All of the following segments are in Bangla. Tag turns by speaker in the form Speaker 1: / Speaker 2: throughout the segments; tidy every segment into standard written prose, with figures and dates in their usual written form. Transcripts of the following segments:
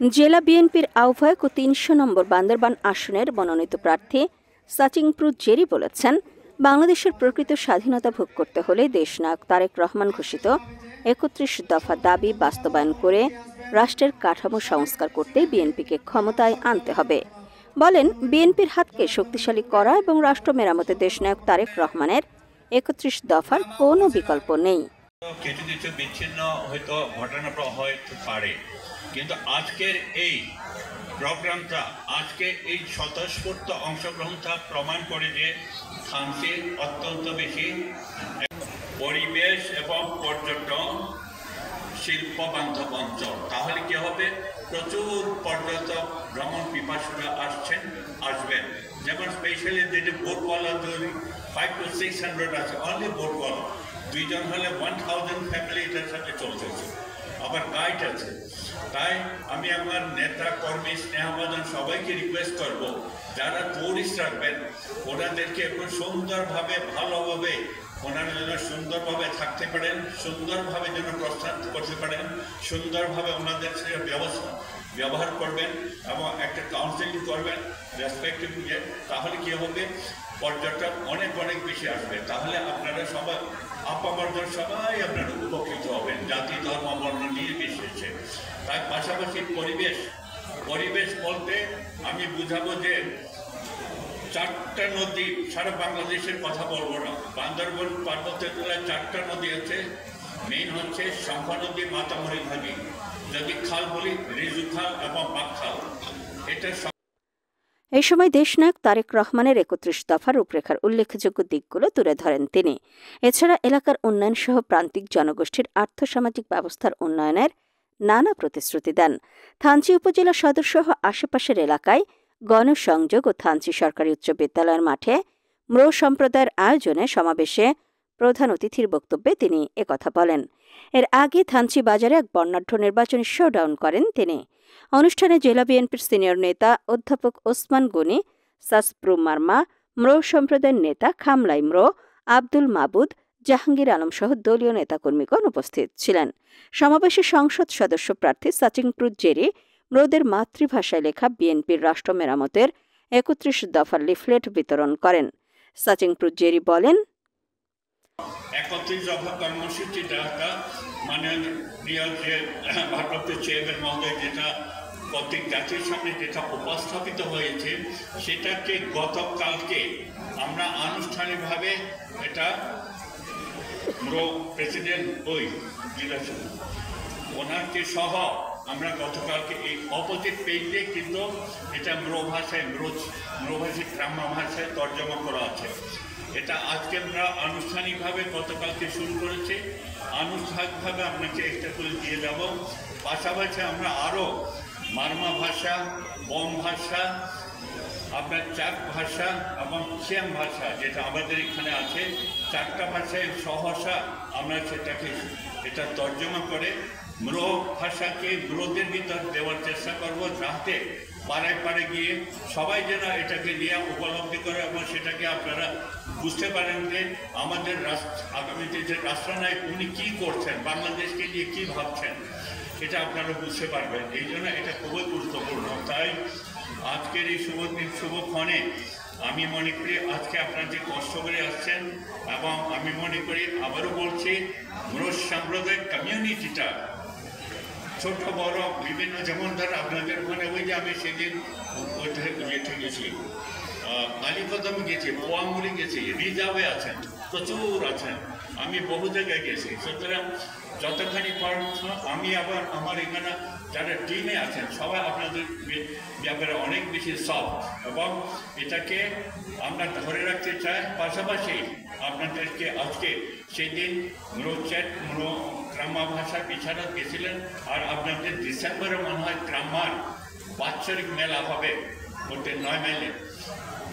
Speaker 1: জেলা বিএনপির আহ্বায়ক ও ৩০০ নম্বর বান্দরবান আসনের মনোনীত প্রার্থী সাচিংপ্রু জেরি বলেছেন, বাংলাদেশের প্রকৃত স্বাধীনতা ভোগ করতে হলে দেশনায়ক তারেক রহমান ঘোষিত ৩১ দফা দাবি বাস্তবায়ন করে রাষ্ট্রের কাঠামো সংস্কার করতে বিএনপিকে ক্ষমতায় আনতে হবে। বলেন, বিএনপির হাতকে শক্তিশালী করা এবং রাষ্ট্র মেরামতে দেশনায়ক তারেক রহমানের ৩১ দফার কোনো বিকল্প নেই।
Speaker 2: কিছু কিছু বিচ্ছিন্ন হয়তো ঘটনা হতে পারে, কিন্তু আজকের এই প্রোগ্রামটা, আজকে এই স্বতঃস্ফূর্ত অংশগ্রহণটা প্রমাণ করে যে থানচি অত্যন্ত বেশি পরিবেশ এবং পর্যটন শিল্প বান্ধব অঞ্চল। তাহলে কি হবে, প্রচুর পর্যটক ভ্রমণ পিপাসুরা আসবেন। যেমন স্পেশালি যেটি বোটওয়ালা 500 to 600 আছে, অনলি বোটওয়ালা। 2 জন হলে 1000 ফ্যামিলি এটার সাথে চলতেছে, আবার গাইড আছে। তাই আমি আমার নেতা কর্মী স্নেহভাজন সবাইকে রিকোয়েস্ট করব, যারা টুরিস্ট রাখবেন ওনাদেরকে একটু সুন্দরভাবে ভালোভাবে ওনারা যেন সুন্দরভাবে থাকতে পারেন, সুন্দরভাবে যেন প্রস্থান করতে পারেন, সুন্দরভাবে ওনাদের ব্যবহার করবেন এবং একটা কাউন্সেলিং করবেন রেসপেক্টিভ। তাহলে কি হবে, পর্যটক অনেক অনেক বেশি আসবে। তাহলে আপনারা সবাই আপামর্জন সবাই আপনারা উপকৃত হবেন, জাতি ধর্ম বর্ণ নির্বিশেষে। তার পাশাপাশি পরিবেশ বলতে আমি বুঝাবো যে 4টা নদী, সারা বাংলাদেশের কথা বলবো না, বান্দরবান পার্বত্য জেলায় 4টা নদী আছে। মেইন হচ্ছে শঙ্খ নদী, মাতামুহুরী নদী, যদি খাল বলি রিজু খাল এবং বাকখাল। এটা
Speaker 1: এই সময় দেশনায়ক তারেক রহমানের ৩১ দফার রূপরেখার উল্লেখযোগ্য দিকগুলো তুলে ধরেন তিনি। এছাড়া এলাকার উন্নয়ন সহ প্রান্তিক জনগোষ্ঠীর আর্থসামাজিক ব্যবস্থার উন্নয়নের নানা প্রতিশ্রুতি দেন। থানচি উপজেলা সদর সহ আশেপাশের এলাকায় গণসংযোগ ও থানচি সরকারি উচ্চ বিদ্যালয়ের মাঠে ম্রো সম্প্রদায়ের আয়োজনে সমাবেশে প্রধান অতিথির বক্তব্যে তিনি একথা বলেন। এর আগে থানচি বাজারে এক বর্ণাঢ্য নির্বাচনী শোডাউন করেন তিনি। অনুষ্ঠানে জেলা বিএনপির সিনিয়র নেতা অধ্যাপক ওসমান গনি, সাসপ্রু মার্মা, ম্রো সম্প্রদায়ের নেতা খামলাই ম্রো, আব্দুল মাবুদ, জাহাঙ্গীর আলম সহ দলীয় নেতাকর্মীগণ উপস্থিত ছিলেন। সমাবেশে সংসদ সদস্য প্রার্থী সাচিংপ্রু জেরি ম্রোদের মাতৃভাষায় লেখা বিএনপির রাষ্ট্র মেরামতের ৩১ দফার লিফলেট বিতরণ করেন। সাচিংপ্রু জেরি বলেন,
Speaker 2: ৩১ দফা কর্মসূচিটা ভারপ্রাপ্ত চেয়ারম্যান মহোদয় যেটা প্রত্যেক জাতির সামনে যেটা উপস্থাপিত হয়েছে, সেটাকে গতকালকে আমরা আনুষ্ঠানিকভাবে এটা প্রেসিডেন্ট ওনারকে সহ আমরা গতকালকে এই অপোজিট পেজে কিন্তু এটা ম্রোভাষী গ্রাম্য ভাষায় তর্জমা করা আছে। এটা আজকে আমরা আনুষ্ঠানিকভাবে গতকালকে শুরু করেছি, আনুষ্ঠানিকভাবে আপনাকে একটা করে দিয়ে যাব। পাশাপাশি আমরা আরও মারমা ভাষা, বম ভাষা, আপনার চাক ভাষা এবং খিয়াং ভাষা যেটা আমাদের এখানে আছে, 4টা ভাষায় সহসা আমরা এটা তর্জমা করে ম্রো ভাষাকে ম্রোদের ভিতর দেওয়ার চেষ্টা করব, যাতে পাড়ায় পাড়ে গিয়ে সবাই যেন এটাকে নিয়ে উপলব্ধি করে এবং সেটাকে আপনারা বুঝতে পারেন যে আমাদের আগামীতে যে রাষ্ট্রনায়ক উনি কী করছেন, বাংলাদেশকে নিয়ে কী ভাবছেন, এটা আপনারা বুঝতে পারবেন। এই জন্য এটা খুবই গুরুত্বপূর্ণ। তাই আজকের এই শুভক্ষণে আমি মনে করি আজকে আপনারা যে কষ্ট করে আসছেন, এবং আমি মনে করি আবারও বলছি, ম্রো সাম্প্রদায়িক কমিউনিটিটা ছোট বড় বিভিন্ন, যেমন ধর আপনাদের ওখানে ওই যে আমি সেদিন ইয়েতে গেছি, কালীকদমে গেছি, পোয়ামুড়ি গেছি, রিজার্ভে আছেন, প্রচুর আছেন, আমি বহু জায়গায় গেছি। সুতরাং যতখানি আমি আবার আমার এখানে যারা টিমে আছেন সবাই আপনাদের ব্যাপারে অনেক বেশি সফট, এবং এটাকে আমরা ধরে রাখতে চাই। পাশাপাশি আপনাদেরকে আজকে সেদিন গ্রাম্য ভাষার পিছনে গেছিলেন, আর আপনাদের ডিসেম্বরে মনে হয় গ্রাম্যার বাৎসরিক মেলা হবে ওদের 9 মাইলে।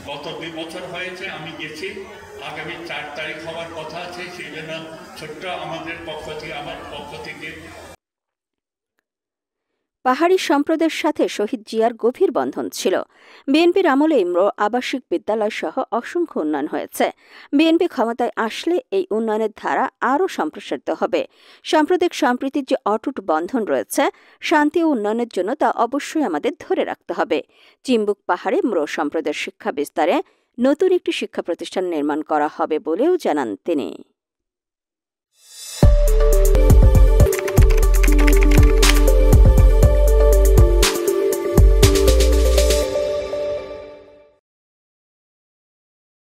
Speaker 2: গত 2 বছর হয়েছে আমি গেছি, আগামী 4 তারিখ হওয়ার কথা আছে। সেই জন্য ছোট্ট আমার পক্ষ থেকে
Speaker 1: পাহাড়ি সম্প্রদায়ের সাথে শহীদ জিয়ার গভীর বন্ধন ছিল। বিএনপির আমলে ইমরো আবাসিক বিদ্যালয় সহ অসংখ্য উন্নয়ন হয়েছে। বিএনপি ক্ষমতায় আসলে এই উন্নয়নের ধারা আরও সম্প্রসারিত হবে। সাম্প্রদায়িক সম্প্রীতির যে অটুট বন্ধন রয়েছে, শান্তি ও উন্নয়নের জন্য তা অবশ্যই আমাদের ধরে রাখতে হবে। চিম্বুক পাহাড়ে ইমরো সম্প্রদায়ের শিক্ষা বিস্তারে নতুন একটি শিক্ষা প্রতিষ্ঠান নির্মাণ করা হবে বলেও জানান তিনি।